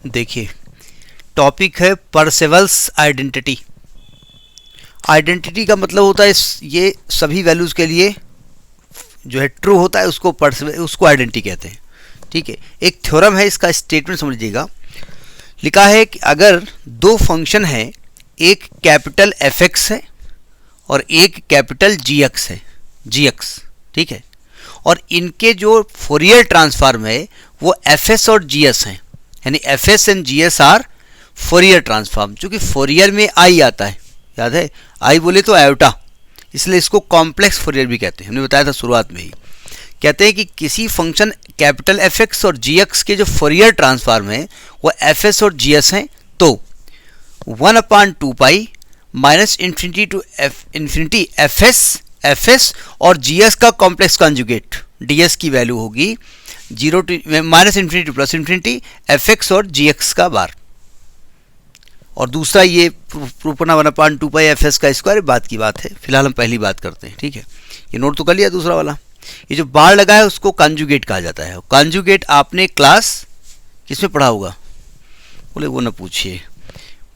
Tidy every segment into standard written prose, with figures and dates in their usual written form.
देखिए, टॉपिक है परसेवल्स identity. Identity का मतलब होता है ये सभी वैल्यूज़ के लिए जो है ट्रू होता है उसको आइडेंटिटी कहते हैं। ठीक है, एक थ्योरम है, इसका स्टेटमेंट समझ लीजिएगा। लिखा है कि अगर दो फंक्शन है, एक कैपिटल एफ एक्स है और एक कैपिटल जी एक्स है, जी एक्स, ठीक है, और इनके जो फोरियर ट्रांसफॉर्म है वो एफ एस और जी एस हैं, यानी F S and G S R Fourier transform. चूँकि फोरियर में आई आता है, याद है, आई बोले तो आयोटा, इसलिए इसको कॉम्प्लेक्स फोरियर भी कहते हैं। हमने बताया था शुरुआत में ही। कहते हैं कि किसी फंक्शन कैपिटल एफ एक्स और जी एक्स के जो फोरियर ट्रांसफॉर्म है वो एफ एस और जी एस हैं, तो 1/2 minus infinity to infinity F S और जी एस का कॉम्प्लेक्स कॉन्जुगेट डी एस की वैल्यू होगी 0 to minus infinity plus infinity F X और जी एक्स का बार। और दूसरा ये प्रूफ करना 1/2 एफ एस का स्क्वायर, बात की बात है, फिलहाल हम पहली बात करते हैं। ठीक है, ये नोट तो कर लिया। दूसरा वाला, ये जो बार लगा है उसको कॉन्जुगेट कहा जाता है। कॉन्जुगेट आपने क्लास किसमें पढ़ा होगा? बोले वो ना पूछिए,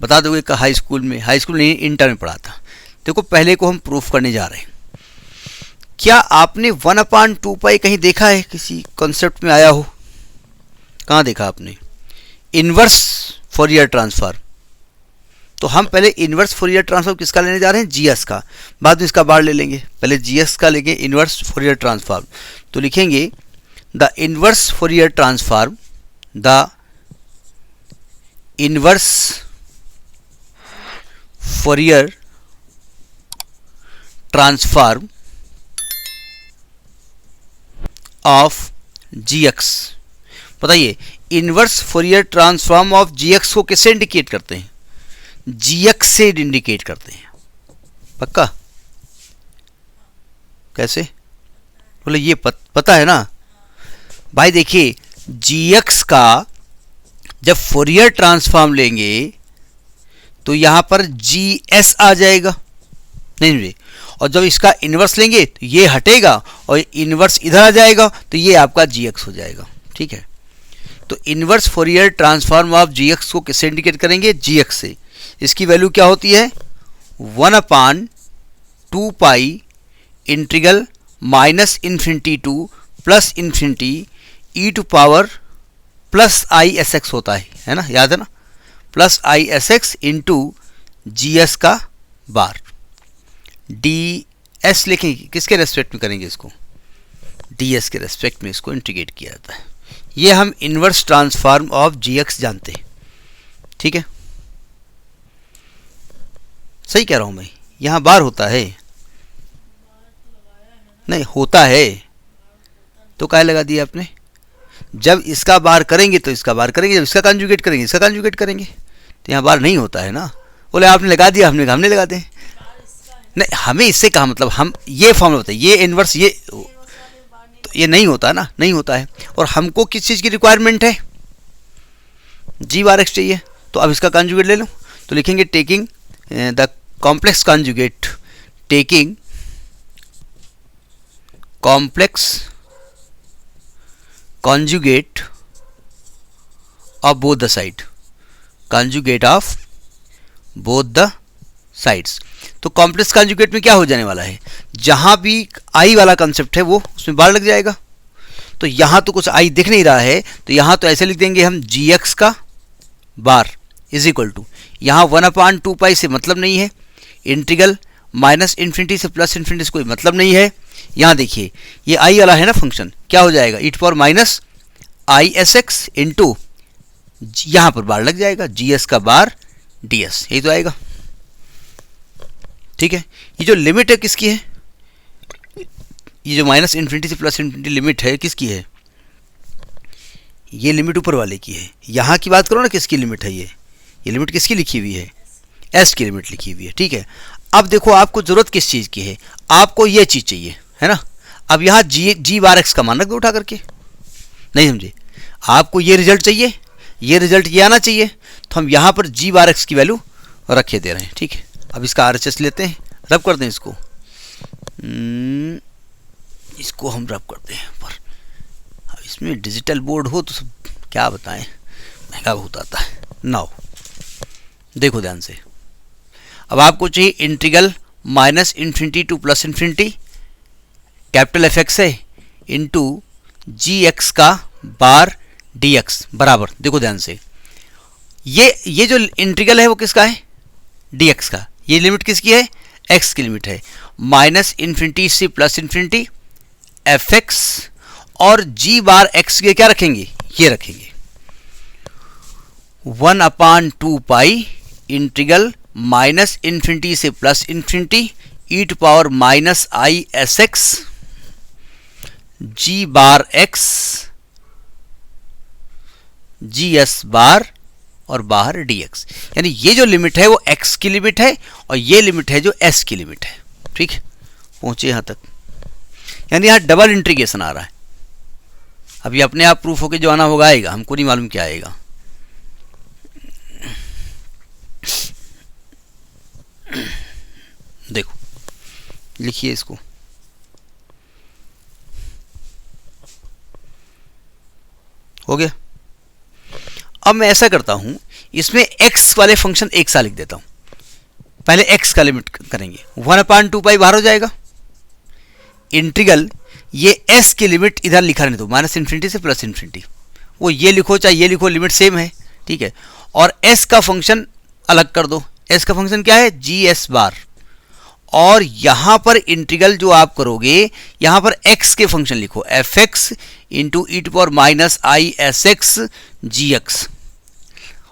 बता दोगे कि हाई स्कूल में नहीं, इंटर में पढ़ा था। देखो, पहले को हम प्रूफ करने जा रहे हैं। क्या आपने 1/2 कहीं देखा है? किसी कॉन्सेप्ट में आया हो? कहाँ देखा आपने? Inverse Fourier transform. तो हम पहले इनवर्स फोरियर ट्रांसफॉर्म किसका लेने जा रहे हैं? जीएस का। बाद में इसका बार ले लेंगे, पहले जीएस का लेंगे इनवर्स फोरियर ट्रांसफॉर्म। तो लिखेंगे the inverse Fourier transform, the inverse Fourier transform of GX. बताइए, inverse Fourier transform of GX को किससे इंडिकेट करते हैं? जीएक्स से इंडिकेट करते हैं। पक्का? कैसे? बोले ये पता है ना भाई। देखिए, जीएक्स का जब फोरियर ट्रांसफॉर्म लेंगे तो यहां पर जीएस आ जाएगा, नहीं समझे? और जब इसका इनवर्स लेंगे तो ये हटेगा और इनवर्स इधर आ जाएगा, तो ये आपका जीएक्स हो जाएगा। ठीक है, तो inverse Fourier transform of GX को किससे इंडिकेट करेंगे? जीएक्स से। इसकी वैल्यू क्या होती है? 1/2 integral minus infinity to plus infinity E to power plus I S X होता है ना, याद है ना? Plus I S X into G S का बार। डी एस लिखेंगे, किसके रेस्पेक्ट में करेंगे इसको? डी एस के रेस्पेक्ट में इसको इंटीग्रेट किया जाता है। ये हम inverse transform of G X जानते हैं। ठीक है, सही कह रहा हूं मैं? यहां बार होता है? नहीं होता है तो क्या लगा दिया आपने? जब इसका बार करेंगे तो इसका बार करेंगे, जब इसका कंजुगेट करेंगे इसका कंजुगेट करेंगे, तो यहाँ बार नहीं होता है ना। बोले आपने लगा दिया, हमने लगा दें। नहीं, हमें इससे कहा मतलब, हम ये फॉर्मूला बताइए, ये इनवर्स, ये तो ये नहीं होता ना, नहीं होता है। और हमको किस चीज़ की रिक्वायरमेंट है? जी बार एक्स चाहिए। तो अब इसका कंजुगेट ले लो, तो लिखेंगे taking the complex conjugate, taking complex conjugate of both the side, conjugate of both the sides। तो कॉम्प्लेक्स कंजुगेट में क्या हो जाने वाला है? जहां भी आई वाला कंसेप्ट है वो उसमें बार लग जाएगा। तो यहां तो कुछ आई दिख नहीं रहा है, तो यहां तो ऐसे लिख देंगे हम जी एक्स का बार इज इक्वल टू, यहां 1/2 से मतलब नहीं है, इंटीग्रल माइनस इन्फिनिटी से प्लस इन्फिनिटी से कोई मतलब नहीं है। यहाँ देखिए, ये आई वाला है ना फंक्शन, क्या हो जाएगा? E to power minus I S X into, यहाँ पर बार लग जाएगा जी एस का बार डी एस, यही तो आएगा। ठीक है, ये जो लिमिट है किसकी है? ये जो माइनस इन्फिनिटी से प्लस इन्फिनिटी लिमिट है किसकी है? ये लिमिट ऊपर वाले की है। यहाँ की बात करो ना, किसकी लिमिट है? ये लिमिट किसकी लिखी हुई है? एस की लिमिट लिखी हुई है। ठीक है, अब देखो आपको जरूरत किस चीज़ की है? आपको ये चीज़ चाहिए, है ना? अब यहाँ जी बार एक्स का मान रख दो उठा करके, नहीं समझे? आपको ये रिजल्ट चाहिए, ये रिजल्ट ये आना चाहिए, तो हम यहाँ पर जी बार एक्स की वैल्यू रखे दे रहे हैं। ठीक है, अब इसका आर एच एस लेते हैं, रब कर दें इसको, हम रब करते हैं। पर अब इसमें डिजिटल बोर्ड हो तो सब क्या बताएं, महंगा बहुत आता है। नाउ देखो ध्यान से, अब आपको चाहिए integral minus infinity to plus infinity capital F x है इंटू जी एक्स का बार डी एक्स बराबर, देखो ध्यान से, ये जो इंटीग्रल है वो किसका है, डी एक्स का। ये लिमिट किसकी है, एक्स की लिमिट है। माइनस इन्फिनिटी से प्लस इन्फिनिटी एफ एक्स और जी बार एक्स के क्या रखेंगे, ये रखेंगे 1/2 इंटीग्रल माइनस इन्फिनिटी से plus infinity E to power minus I S X G bar X G S bar और बाहर डी एक्स। यानी ये जो लिमिट है वो x की लिमिट है और ये लिमिट है जो s की लिमिट है। ठीक है, पहुंचे यहां तक। यानी यहां डबल इंटीग्रेशन आ रहा है। अभी अपने आप प्रूफ होके जो आना होगा आएगा, हमको नहीं मालूम क्या आएगा। देखो लिखिए इसको, हो गया। अब मैं ऐसा करता हूं, इसमें x वाले फंक्शन एक साथ लिख देता हूं। पहले x का लिमिट करेंगे, 1/2 बाहर हो जाएगा। इंटीग्रल ये s की लिमिट इधर लिखा रहने दो, माइनस इन्फिनिटी से प्लस इन्फिनिटी। वो ये लिखो चाहे ये लिखो, लिमिट सेम है। ठीक है, और s का फंक्शन अलग कर दो। s का फंक्शन क्या है, जी एस बार। और यहां पर इंटीग्रल जो आप करोगे, यहां पर x के फंक्शन लिखो, F X into E to power minus I S X G X.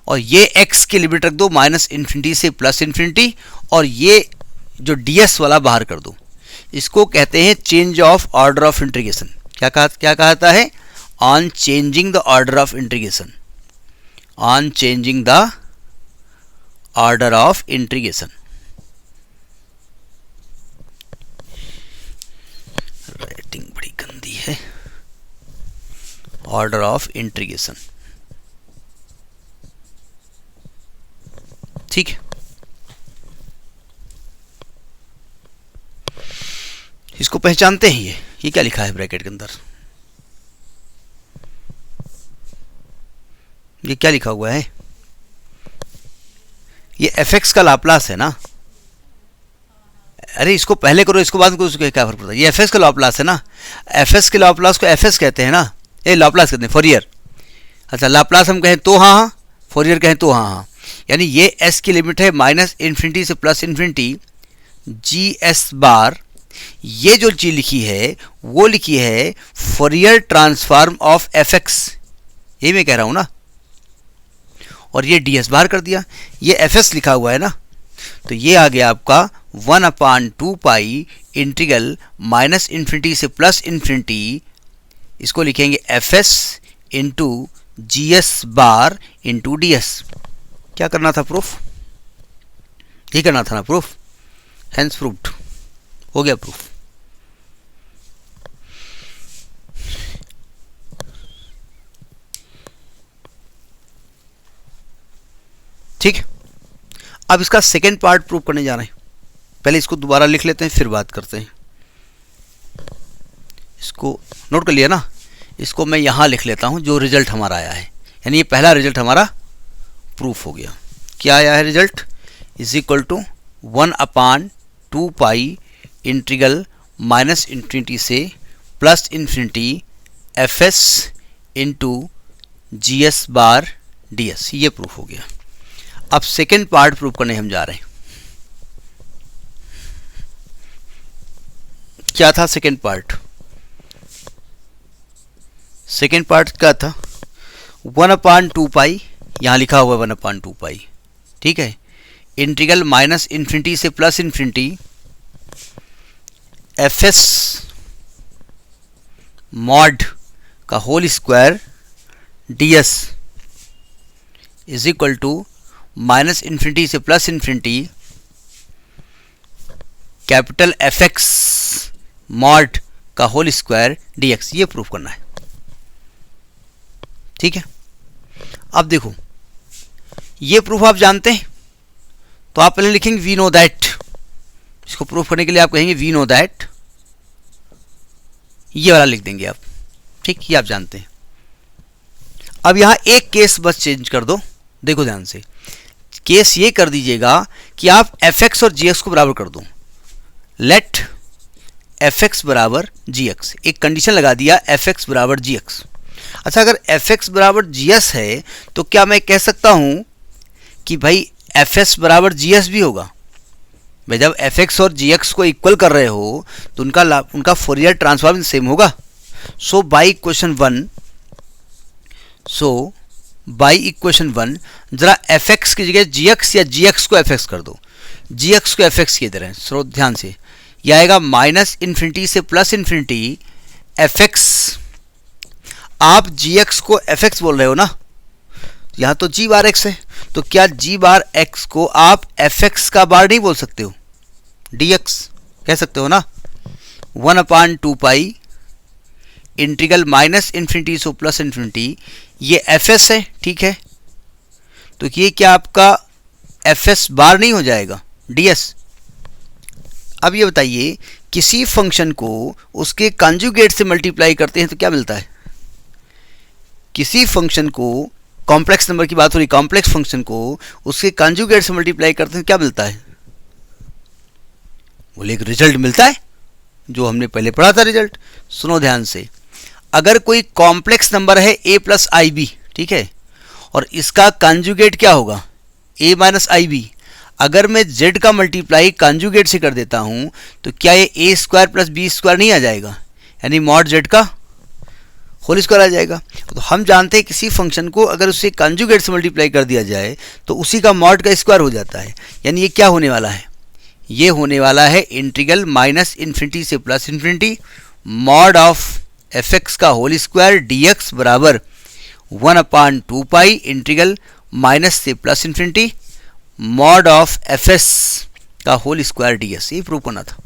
और ये x की लिमिट रख दो माइनस इन्फिनिटी से प्लस इन्फिनिटी, और ये जो ds वाला बाहर कर दो। इसको कहते हैं change of order of integration. क्या कहता है, on changing the order of integration, on changing the order of integration. Writing बड़ी गंदी है। ऑर्डर ऑफ इंटीग्रेशन, ठीक है। इसको पहचानते हैं, ये क्या लिखा है ब्रैकेट के अंदर, ये क्या लिखा हुआ है, ये एफ एक्स का लाप्लास है ना। अरे इसको पहले करो, इसको बाद में क्या फर्क पड़ता है। ये एफ एक्स का लाप्लास है ना, एफ एक्स के लाप्लास को एफ एस कहते हैं ना, ये लाप्लास कहते हैं, फोरियर। अच्छा, लाप्लास हम कहें तो हाँ, फोरियर कहें तो हाँ। यानी ये एस की लिमिट है माइनस इन्फिनिटी से प्लस इन्फिनिटी जी एस बार। ये जो चीज लिखी है वो लिखी है Fourier transform of F x, ये मैं कह रहा हूं ना। और ये डी एस बार कर दिया, ये एफ एस लिखा हुआ है ना, तो ये आ गया आपका 1/2 इंटीग्रल माइनस इन्फिनिटी से प्लस इन्फिनिटी। इसको लिखेंगे F S into G S bar into D S. क्या करना था, प्रूफ ये करना था ना, प्रूफ। हेंस प्रूफ्ड, हो गया प्रूफ। ठीक, अब इसका सेकेंड पार्ट प्रूव करने जा रहे हैं। पहले इसको दोबारा लिख लेते हैं, फिर बात करते हैं। इसको नोट कर लिया ना, इसको मैं यहां लिख लेता हूं जो रिजल्ट हमारा आया है। यानी ये पहला रिजल्ट हमारा प्रूफ हो गया। क्या आया है result, is equal to 1/2 integral minus infinity से plus infinity F S into G S bar D S. ये प्रूफ हो गया। अब सेकेंड पार्ट प्रूव करने हम जा रहे हैं। क्या था सेकेंड पार्ट, सेकेंड पार्ट क्या था, 1/2 यहां लिखा हुआ है 1/2। ठीक है, इंटीग्रल माइनस इन्फिनिटी से plus infinity F S mod का whole square D S is equal to minus infinity से plus infinity capital F X mod का होल स्क्वायर डी एक्स। ये प्रूफ करना है। ठीक है, अब देखो ये प्रूफ आप जानते हैं, तो आप पहले लिखेंगे वी नो दैट। इसको प्रूफ करने के लिए आप कहेंगे वी नो दैट, ये वाला लिख देंगे आप। ठीक, ये आप जानते हैं। अब यहाँ एक केस बस चेंज कर दो, देखो ध्यान से, केस ये कर दीजिएगा कि आप fx और gx को बराबर कर दो। लेट fx बराबर gx, एक कंडीशन लगा दिया fx बराबर gx। अच्छा, अगर fx बराबर gs है तो क्या मैं कह सकता हूँ कि भाई fs बराबर gs भी होगा? भाई जब fx और gx को इक्वल कर रहे हो तो उनका फोरियर ट्रांसफॉर्म सेम होगा। सो बाई इक्वेशन 1 जरा fx की जगह gx या gx को fx कर दो, gx को fx की तरह। सो ध्यान से यह आएगा माइनस इन्फिनिटी से प्लस इन्फिनिटी fx, आप gx को fx बोल रहे हो ना, यहाँ तो g बार x है, तो क्या g बार x को आप fx का बार नहीं बोल सकते हो, dx कह सकते हो ना। 1/2 पाई इंटीग्रल माइनस इन्फिनिटी से प्लस इन्फिनिटी, ये fs है, ठीक है, तो ये क्या आपका fs बार नहीं हो जाएगा, ds। अब ये बताइए, किसी फंक्शन को उसके कंजुगेट से मल्टीप्लाई करते हैं तो क्या मिलता है? किसी फंक्शन को, कॉम्प्लेक्स नंबर की बात हो रही, कॉम्प्लेक्स फंक्शन को उसके कंजुगेट से मल्टीप्लाई करते हैं तो क्या मिलता है? बोले एक रिजल्ट मिलता है, जो हमने पहले पढ़ा था रिजल्ट। सुनो ध्यान से, अगर कोई कॉम्प्लेक्स नंबर है a प्लस आई बी, ठीक है, और इसका कंजुगेट क्या होगा, a माइनस आई बी, अगर मैं z का मल्टीप्लाई कंजुगेट से कर देता हूं तो क्या ये a square plus B square नहीं आ जाएगा, यानी मॉड z का होल स्क्वायर आ जाएगा। तो हम जानते हैं किसी फंक्शन को अगर उससे कंजुगेट से मल्टीप्लाई कर दिया जाए तो उसी का मॉड का स्क्वायर हो जाता है। यानी ये क्या होने वाला है, ये होने वाला है इंटीग्रल माइनस इन्फिनिटी से plus infinity mod of fx का होल स्क्वायर dx बराबर 1/2 पाई इंटीग्रल माइनस से plus infinity mod of fs का होल स्क्वायर ds। ये प्रूव करना था,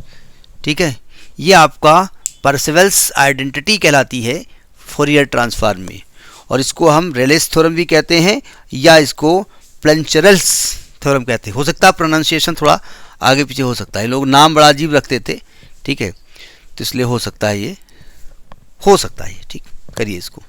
ठीक है। ये आपका पार्सेवल्स आइडेंटिटी कहलाती है फोरियर ट्रांसफॉर्म में, और इसको हम रेलेस थ्योरम भी कहते हैं या इसको प्लेंचरल्स थ्योरम कहते हैं। हो सकता है प्रोनाउंसिएशन थोड़ा आगे पीछे हो सकता है, लोग नाम बड़ा अजीब रखते थे, ठीक है, तो इसलिए हो सकता है ये, ठीक, करिए इसको।